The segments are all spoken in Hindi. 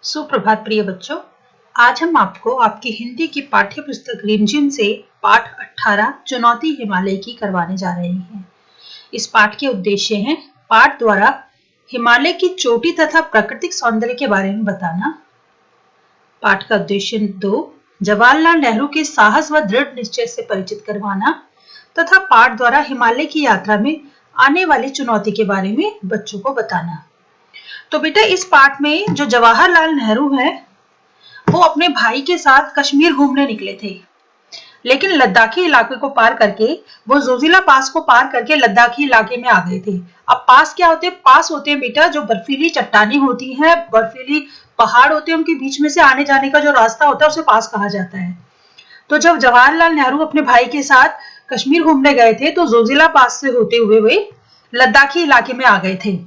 सुप्रभात प्रिय बच्चों। आज हम आपको आपकी हिंदी की पाठ्य पुस्तक रिमझिम से पाठ 18 चुनौती हिमालय की करवाने जा रहे हैं। इस पाठ के उद्देश्य हैं पाठ द्वारा हिमालय की चोटी तथा प्राकृतिक सौंदर्य के बारे में बताना। पाठ का उद्देश्य 2 जवाहरलाल नेहरू के साहस व दृढ़ निश्चय से परिचित करवाना तथा पाठ द्वारा हिमालय की यात्रा में आने वाली चुनौती के बारे में बच्चों को बताना। तो बेटा इस पाठ में जो जवाहरलाल नेहरू हैं वो अपने भाई के साथ कश्मीर घूमने निकले थे, लेकिन लद्दाखी इलाके को पार करके वो जोजिला पास को पार करके लद्दाखी इलाके में आ गए थे। अब पास क्या होते हैं? पास होते हैं बेटा जो बर्फीली चट्टानी होती है, बर्फीली पहाड़ होते हैं, उनके बीच में से आने जाने का जो रास्ता होता है उसे पास कहा जाता है। तो जब जवाहरलाल नेहरू अपने भाई के साथ कश्मीर घूमने गए थे तो जोजिला पास से होते हुए वे लद्दाखी इलाके में आ गए थे।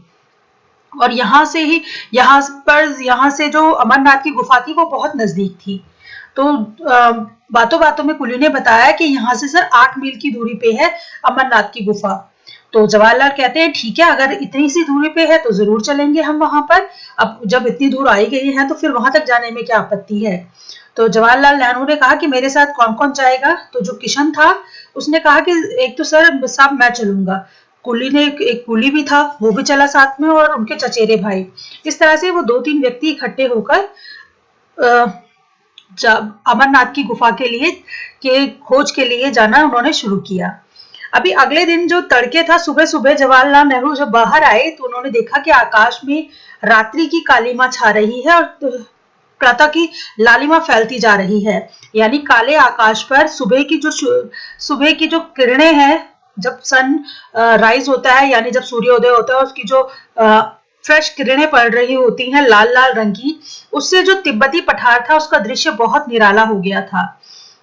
और यहाँ से जो अमरनाथ की गुफा थी वो बहुत नजदीक थी। तो बातों बातों में कुली ने बताया कि यहाँ से सर 8 मील की दूरी पे है अमरनाथ की गुफा। तो जवाहरलाल कहते हैं ठीक है, अगर इतनी सी दूरी पे है तो जरूर चलेंगे हम वहां पर। अब जब इतनी दूर आई गई है तो फिर वहां तक जाने में क्या आपत्ति है। तो जवाहरलाल नेहरू ने कहा कि मेरे साथ कौन कौन जाएगा। तो जो किशन था उसने कहा कि एक तो सर साहब मैं चलूंगा। कुली ने एक कुली भी था, वो भी चला साथ में, और उनके चचेरे भाई। इस तरह से वो 2-3 व्यक्ति इकट्ठे होकर अमरनाथ की गुफा के खोज के लिए जाना उन्होंने शुरू किया। अभी अगले दिन जो तड़के था, सुबह सुबह जवाहरलाल नेहरू जब बाहर आए तो उन्होंने देखा कि आकाश में रात्रि की कालीमा छा रही है और प्रातः की लालिमा फैलती जा रही है। यानी काले आकाश पर सुबह की जो किरणें हैं, जब सन राइज होता है यानी जब सूर्योदय होता है, उसकी जो फ्रेश किरणें पड़ रही होती हैं लाल लाल रंग की, उससे जो तिब्बती पठार था उसका दृश्य बहुत निराला हो गया था।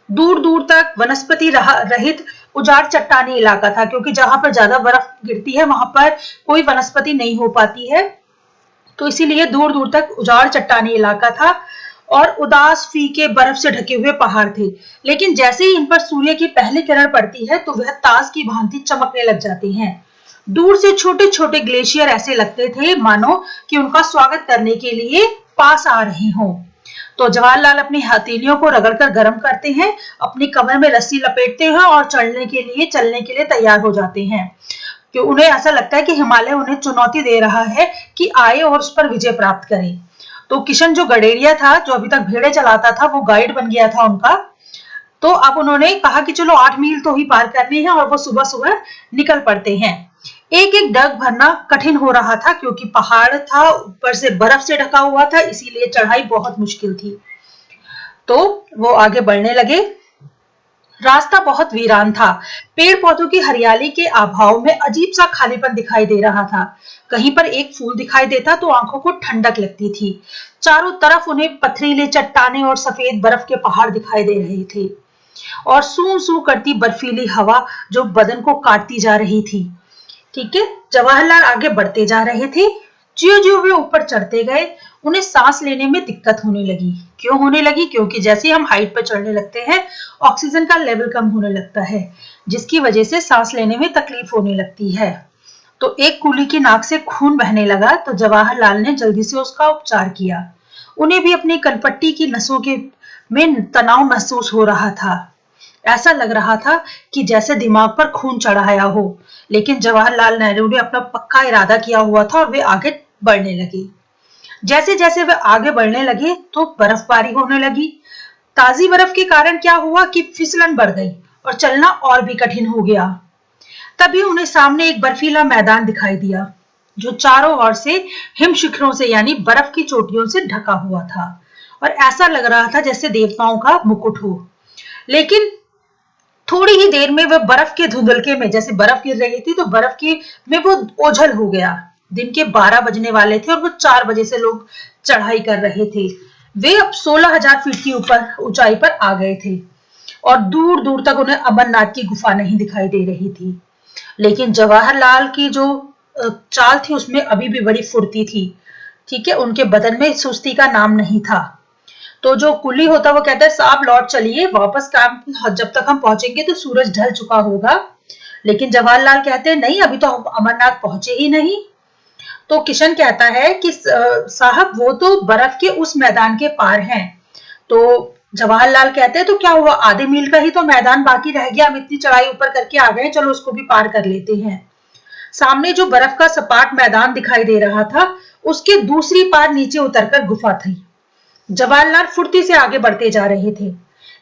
दूर दूर तक वनस्पति रहित उजाड़ चट्टानी इलाका था, क्योंकि जहां पर ज्यादा बर्फ गिरती है वहां पर कोई वनस्पति नहीं हो पाती है, तो इसीलिए दूर दूर तक उजाड़ चट्टानी इलाका था और उदास फीके बर्फ से ढके हुए पहाड़ थे। लेकिन जैसे ही इन पर सूर्य की पहली किरण पड़ती है तो वह ताश की भांति चमकने लग जाती हैं। दूर से छोटे छोटे ग्लेशियर ऐसे लगते थे मानो कि उनका स्वागत करने के लिए पास आ रहे हों। तो जवाहरलाल अपनी हथेलियों को रगड़कर गर्म करते हैं, अपनी कमर में रस्सी लपेटते हैं और चलने के लिए तैयार हो जाते हैं। कि उन्हें ऐसा लगता है कि हिमालय उन्हें चुनौती दे रहा है कि आए और उस पर विजय प्राप्त करें। तो किशन जो गडेरिया था, जो अभी तक भेड़े चलाता था, वो गाइड बन गया था उनका। तो अब उन्होंने कहा कि चलो 8 मील तो ही पार करनी है, और वो सुबह सुबह निकल पड़ते हैं। एक एक डग भरना कठिन हो रहा था, क्योंकि पहाड़ था, ऊपर से बर्फ से ढका हुआ था, इसीलिए चढ़ाई बहुत मुश्किल थी। तो वो आगे बढ़ने लगे। रास्ता बहुत वीरान था। पेड़ पौधों की हरियाली के अभाव में अजीब सा खालीपन दिखाई दे रहा था। कहीं पर एक फूल दिखाई देता तो आंखों को ठंडक लगती थी। चारों तरफ उन्हें पथरीले चट्टाने और सफेद बर्फ के पहाड़ दिखाई दे रहे थे, और सू सू करती बर्फीली हवा जो बदन को काटती जा रही थी। ठीक है, जवाहरलाल आगे बढ़ते जा रहे थे। ज्यों ज्यों वे ऊपर चढ़ते गए उन्हें सांस लेने में दिक्कत होने लगी। क्यों होने लगी? क्योंकि जैसे हम हाइट पर चढ़ने लगते हैं ऑक्सीजन का लेवल कम होने लगता है, जिसकी वजह से सांस लेने में तकलीफ होने लगती है। तो एक कुली की नाक से खून बहने लगा, तो जवाहरलाल ने जल्दी से उसका उपचार किया। उन्हें भी अपनी कनपट्टी की नसों में तनाव महसूस हो रहा था। ऐसा लग रहा था कि जैसे दिमाग पर खून चढ़ाया हो। लेकिन जवाहरलाल नेहरू ने अपना पक्का इरादा किया हुआ था और वे आगे बढ़ने लगे। जैसे जैसे वे आगे बढ़ने लगे तो बर्फबारी होने लगी। ताजी बर्फ के कारण क्या हुआ कि फिसलन बढ़ गई और चलना और भी कठिन हो गया। तभी उन्हें सामने एक बर्फीला मैदान दिखाई दिया, जो चारों ओर से हिम शिखरों से यानी बर्फ की चोटियों से ढका हुआ था, और ऐसा लग रहा था जैसे देवताओं का मुकुट हो। लेकिन थोड़ी ही देर में वह बर्फ के धुंधलके में, जैसे बर्फ गिर रही थी तो बर्फ की में वो ओझल हो गया। दिन के 12 बजने वाले थे और वो 4 बजे से लोग चढ़ाई कर रहे थे। वे अब 16,000 फीट की ऊपर ऊंचाई पर आ गए थे और दूर दूर तक उन्हें अमरनाथ की गुफा नहीं दिखाई दे रही थी। लेकिन जवाहरलाल की जो चाल थी उसमें अभी भी बड़ी फुर्ती थी। ठीक है, उनके बदन में सुस्ती का नाम नहीं था। तो जो कुली होता वो कहता है साहब लौट चलिए वापस कैंप, जब तक हम पहुंचेंगे तो सूरज ढल चुका होगा। लेकिन जवाहरलाल कहते हैं नहीं, अभी तो हम अमरनाथ पहुंचे ही नहीं। तो किशन कहता है कि साहब वो तो बर्फ के उस मैदान के पार हैं। तो जवाहरलाल कहते हैं तो क्या हुआ, आधे मील का ही तो मैदान बाकी रह गया, हम इतनी चढ़ाई ऊपर करके आ गए, चलो उसको भी पार कर लेते हैं। सामने जो बर्फ का सपाट मैदान दिखाई दे रहा था, उसके दूसरी पार नीचे उतरकर गुफा थी। जवाहरलाल फुर्ती से आगे बढ़ते जा रहे थे,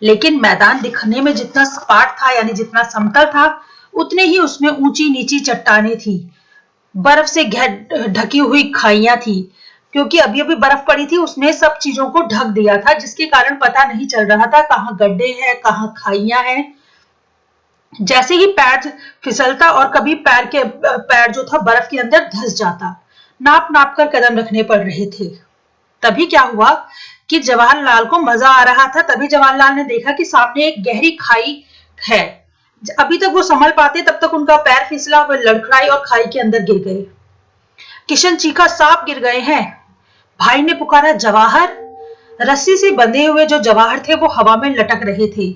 लेकिन मैदान दिखने में जितना सपाट था यानी जितना समतल था, उतने ही उसमें ऊंची नीची चट्टानें थी, बर्फ से ढकी हुई खाइयां थी, क्योंकि अभी अभी बर्फ पड़ी थी, उसने सब चीजों को ढक दिया था, जिसके कारण पता नहीं चल रहा था कहाँ गड्ढे हैं कहाँ खाइयां हैं। जैसे ही पैर फिसलता और कभी पैर जो था बर्फ के अंदर धंस जाता, नाप नाप कर कदम रखने पड़ रहे थे। तभी क्या हुआ कि जवाहरलाल को मजा आ रहा था, तभी जवाहरलाल ने देखा कि सामने एक गहरी खाई है। अभी तक वो संभल पाते तब तक उनका पैर फिसला, वो लड़खड़ाई और खाई के अंदर गिर गए। किशन चीखा, सांप गिर गए हैं। भाई ने पुकारा, जवाहर। रस्सी से बंधे हुए जो जवाहर थे वो हवा में लटक रहे थे।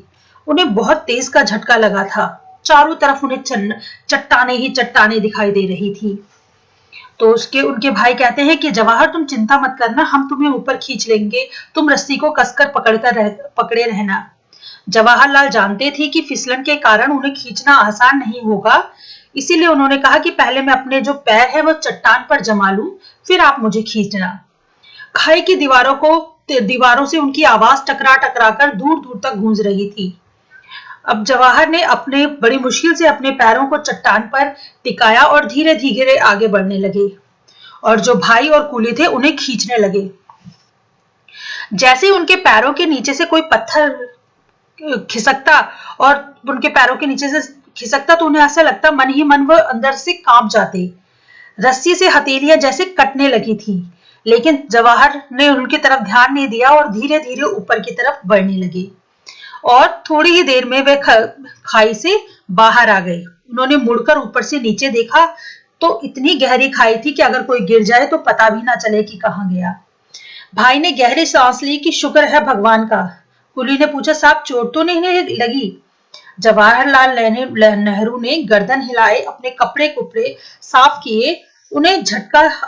उन्हें बहुत तेज का झटका लगा था। चारों तरफ उन्हें चट्टाने ही चट्टाने दिखाई दे रही थी। तो उनके भाई कहते हैं कि जवाहर तुम चिंता मत करना, हम तुम्हें ऊपर खींच लेंगे, तुम रस्सी को कसकर पकड़े रहना। जवाहरलाल जानते थे कि फिसलन के कारण उन्हें खींचना आसान नहीं होगा, इसीलिए उन्होंने कहा कि पहले मैं अपने जो पैर है वो चट्टान पर जमा लूं, फिर आप मुझे खींचना। खाई की दीवारों से उनकी आवाज टकरा टकरा कर दूर दूर तक गूंज रही थी। अब जवाहर ने अपने बड़ी मुश्किल से अपने पैरों को चट्टान पर टिकाया और धीरे धीरे आगे बढ़ने लगे, और जो भाई और कूली थे उन्हें खींचने लगे। जैसे ही उनके पैरों के नीचे से कोई पत्थर खिसकता और उनके पैरों के नीचे से खिसकता तो उन्हें ऐसा लगता मन ही मन वो अंदर से कांप जाते। रस्सी से हथेलियां जैसे कटने लगी थी, लेकिन जवाहर ने उनकी तरफ ध्यान नहीं दिया और धीरे धीरे ऊपर की तरफ बढ़ने लगे, और थोड़ी ही देर में वे खाई से बाहर आ गए। उन्होंने मुड़कर ऊपर से नीचे देखा तो इतनी गहरी खाई थी कि अगर कोई गिर जाए तो पता भी ना चले कि कहाँ गया। भाई ने गहरी सांस ली कि शुक्र है भगवान का। कुली ने पूछा, साहब चोट तो नहीं लगी? जवाहरलाल नेहरू ने गर्दन हिलाए, अपने कपड़े कुपड़े साफ किए। उन्हें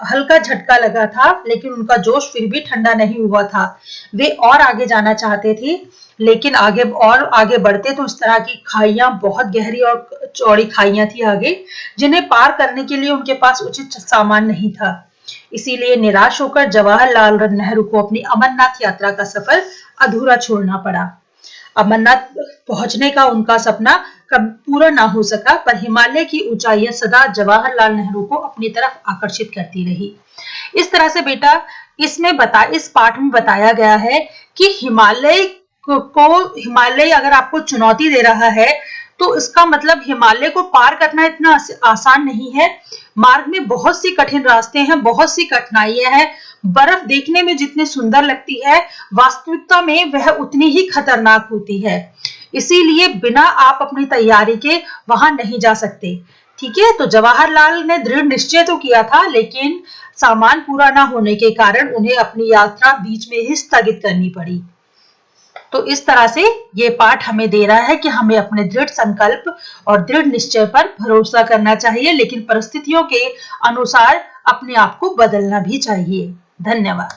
हल्का झटका लगा था, लेकिन उनका जोश फिर भी ठंडा नहीं हुआ था। वे और आगे जाना चाहते थे, लेकिन आगे बढ़ते तो इस तरह की खाइयां, बहुत गहरी और चौड़ी खाइयां थी आगे, जिन्हें पार करने के लिए उनके पास उचित सामान नहीं था। इसीलिए निराश होकर जवाहरलाल नेहरू को अपनी अमरनाथ यात्रा का सफर अधूरा छोड़ना पड़ा। अमरनाथ पहुंचने का उनका सपना कब पूरा ना हो सका, पर हिमालय की ऊंचाइयां सदा जवाहरलाल नेहरू को अपनी तरफ आकर्षित करती रही। इस तरह से बेटा इस पाठ में बताया गया है कि हिमालय अगर आपको चुनौती दे रहा है तो इसका मतलब हिमालय को पार करना इतना आसान नहीं है। मार्ग में बहुत सी कठिन रास्ते हैं, बहुत सी कठिनाइयां हैं। बर्फ देखने में जितनी सुंदर लगती है, वास्तविकता में वह उतनी ही खतरनाक होती है। इसीलिए बिना आप अपनी तैयारी के वहां नहीं जा सकते। ठीक है, तो जवाहरलाल ने दृढ़ निश्चय तो किया था, लेकिन सामान पूरा ना होने के कारण उन्हें अपनी यात्रा बीच में ही स्थगित करनी पड़ी। तो इस तरह से ये पाठ हमें दे रहा है कि हमें अपने दृढ़ संकल्प और दृढ़ निश्चय पर भरोसा करना चाहिए, लेकिन परिस्थितियों के अनुसार अपने आप को बदलना भी चाहिए। धन्यवाद।